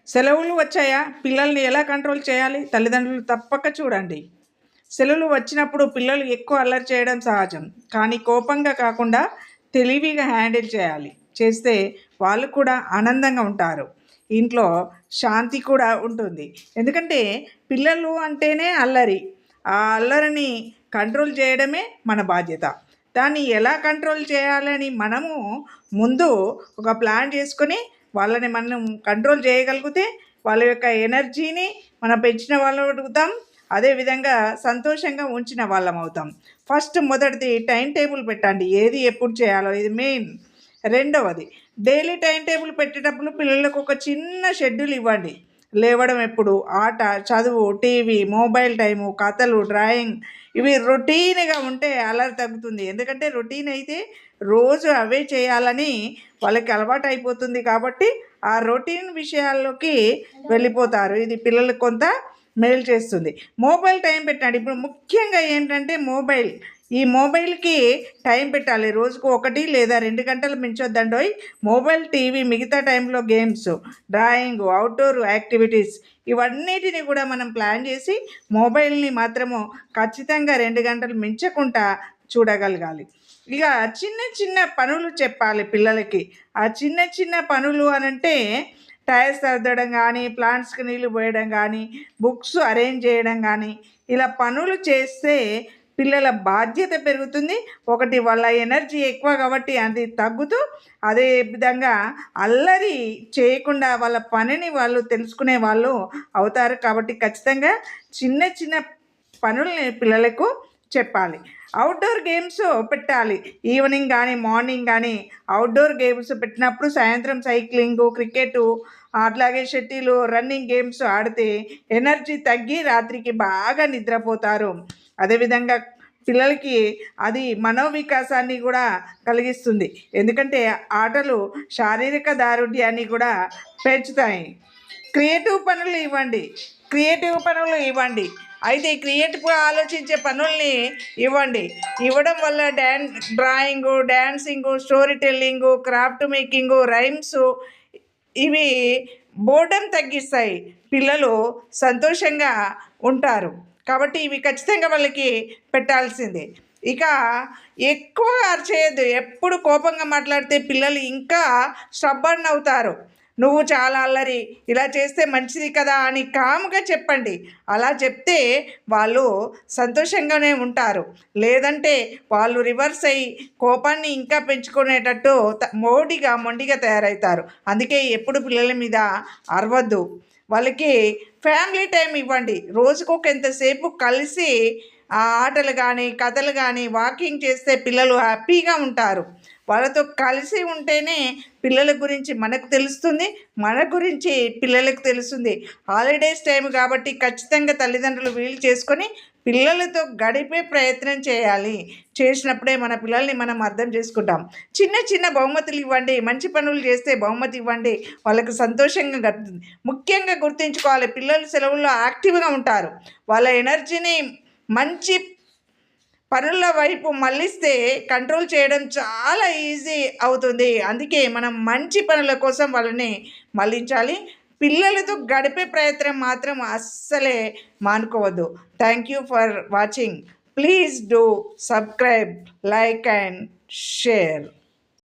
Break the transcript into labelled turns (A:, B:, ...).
A: సెలవులు వచ్చాయా? పిల్లల్ని ఎలా కంట్రోల్ చేయాలి? తల్లిదండ్రులు తప్పక చూడండి. సెలవులు వచ్చినప్పుడు పిల్లలు ఎక్కువ అల్లరి చేయడం సహజం. కానీ కోపంగా కాకుండా తెలివిగా హ్యాండిల్ చేయాలి. చేస్తే వాళ్ళు కూడా ఆనందంగా ఉంటారు. ఇంట్లో శాంతి కూడా ఉంటుంది. ఎందుకంటే పిల్లలు అంటేనే అల్లరి. ఆ అల్లరిని కంట్రోల్ చేయడమే మన బాధ్యత. దాన్ని ఎలా కంట్రోల్ చేయాలని మనము ముందు ఒక ప్లాన్ చేసుకొని వాళ్ళని మనం కంట్రోల్ చేయగలిగితే వాళ్ళ యొక్క ఎనర్జీని మనం పెంచిన వాళ్ళం అడుగుతాం. అదేవిధంగా సంతోషంగా ఉంచిన వాళ్ళం అవుతాం. మొదటిది టైం టేబుల్ పెట్టండి. ఏది ఎప్పుడు చేయాలో ఇది మెయిన్. రెండవది డైలీ టైం టేబుల్ పెట్టేటప్పుడు పిల్లలకు ఒక చిన్న షెడ్యూల్ ఇవ్వండి. లేవడం ఎప్పుడు, ఆట, చదువు, టీవీ, మొబైల్ టైము, కథలు, డ్రాయింగ్ ఇవి రొటీన్గా ఉంటే అలర్ తగ్గుతుంది. ఎందుకంటే రొటీన్ అయితే రోజు అవే చేయాలని వాళ్ళకి అలవాటు అయిపోతుంది. కాబట్టి ఆ రొటీన్ విషయాల్లోకి వెళ్ళిపోతారు. ఇది పిల్లలకు కొంత మేలు చేస్తుంది. మొబైల్ టైం పెట్టండి. ఇప్పుడు ముఖ్యంగా ఏంటంటే ఈ మొబైల్కి టైం పెట్టాలి. రోజుకు 1 లేదా 2 గంటలు మించొద్దండోయ్. మొబైల్, టీవీ, మిగతా టైంలో గేమ్స్, డ్రాయింగ్, అవుట్డోర్ యాక్టివిటీస్ ఇవన్నిటిని కూడా మనం ప్లాన్ చేసి మొబైల్ని మాత్రము ఖచ్చితంగా 2 గంటలు మించకుండా చూడగలగాలి. ఇక చిన్న చిన్న పనులు చెప్పాలి పిల్లలకి. ఆ చిన్న చిన్న పనులు అనంటే టైర్స్ సర్దడం కానీ, ప్లాంట్స్కి నీళ్ళు పోయడం కానీ, బుక్స్ అరేంజ్ చేయడం కానీ ఇలా పనులు చేస్తే పిల్లల బాధ్యత పెరుగుతుంది. ఒకటి వాళ్ళ ఎనర్జీ ఎక్కువ కాబట్టి అది తగ్గుతూ, అదే విధంగా అల్లరి చేయకుండా వాళ్ళ పనిని వాళ్ళు తెలుసుకునే వాళ్ళు అవుతారు. కాబట్టి ఖచ్చితంగా చిన్న చిన్న పనుల్ని పిల్లలకు చెప్పాలి. అవుట్డోర్ గేమ్స్ పెట్టాలి. ఈవినింగ్ కానీ మార్నింగ్ కానీ అవుట్డోర్ గేమ్స్ పెట్టినప్పుడు సాయంత్రం సైక్లింగు, క్రికెటు, అట్లాగే షటిలు, రన్నింగ్ గేమ్స్ ఆడితే ఎనర్జీ తగ్గి రాత్రికి బాగా నిద్రపోతారు. అదేవిధంగా పిల్లలకి అది మనోవికాసాన్ని కూడా కలిగిస్తుంది. ఎందుకంటే ఆటలు శారీరక దారుఢ్యాన్ని కూడా పెంచుతాయి. క్రియేటివ్ పనులు ఇవ్వండి. అయితే క్రియేటివ్గా ఆలోచించే పనుల్ని ఇవ్వడం వల్ల drawing, dancing, story telling, craft making, rhymes ఇవి బోర్డమ్ తగ్గిస్తాయి. పిల్లలు సంతోషంగా ఉంటారు. కాబట్టి ఇవి ఖచ్చితంగా వాళ్ళకి పెట్టాల్సిందే. ఇక ఎక్కువగా అరిచేయద్దు. ఎప్పుడు కోపంగా మాట్లాడితే పిల్లలు ఇంకా స్టబ్బర్న్ అవుతారు. నువ్వు చాలా అల్లరి, ఇలా చేస్తే మంచిది కదా అని కామ్గా చెప్పండి. అలా చెప్తే వాళ్ళు సంతోషంగానే ఉంటారు. లేదంటే వాళ్ళు రివర్స్ అయ్యి కోపాన్ని ఇంకా పెంచుకునేటట్టు మొండిగా తయారవుతారు. అందుకే ఎప్పుడు పిల్లల మీద అరవద్దు. వాళ్ళకి ఫ్యామిలీ టైం ఇవ్వండి. రోజుకొక ఎంతసేపు కలిసి ఆ ఆటలు కానీ, కథలు కానీ, వాకింగ్ చేస్తే పిల్లలు హ్యాపీగా ఉంటారు. వాళ్ళతో కలిసి ఉంటేనే పిల్లల గురించి మనకు తెలుస్తుంది, మన గురించి పిల్లలకు తెలుస్తుంది. హాలిడేస్ టైం కాబట్టి ఖచ్చితంగా తల్లిదండ్రులు వీలు చేసుకొని పిల్లలతో గడిపే ప్రయత్నం చేయాలి. చేసినప్పుడే మన పిల్లల్ని మనం అర్థం చేసుకుంటాం. చిన్న చిన్న బహుమతులు ఇవ్వండి. మంచి పనులు చేస్తే బహుమతి ఇవ్వండి. వాళ్ళకు సంతోషంగా గడుపుతుంది. ముఖ్యంగా గుర్తుంచుకోవాలి, పిల్లలు సెలవుల్లో యాక్టివ్గా ఉంటారు. వాళ్ళ ఎనర్జీని మంచి పనుల వైపు మళ్ళిస్తే కంట్రోల్ చేయడం చాలా ఈజీ అవుతుంది. అందుకే మనం మంచి పనుల కోసం వాళ్ళని మళ్ళించాలి. పిల్లలతో గడిపే ప్రయత్నం మాత్రం అస్సలే మానుకోవద్దు. Thank you for watching. Please do subscribe, like and share.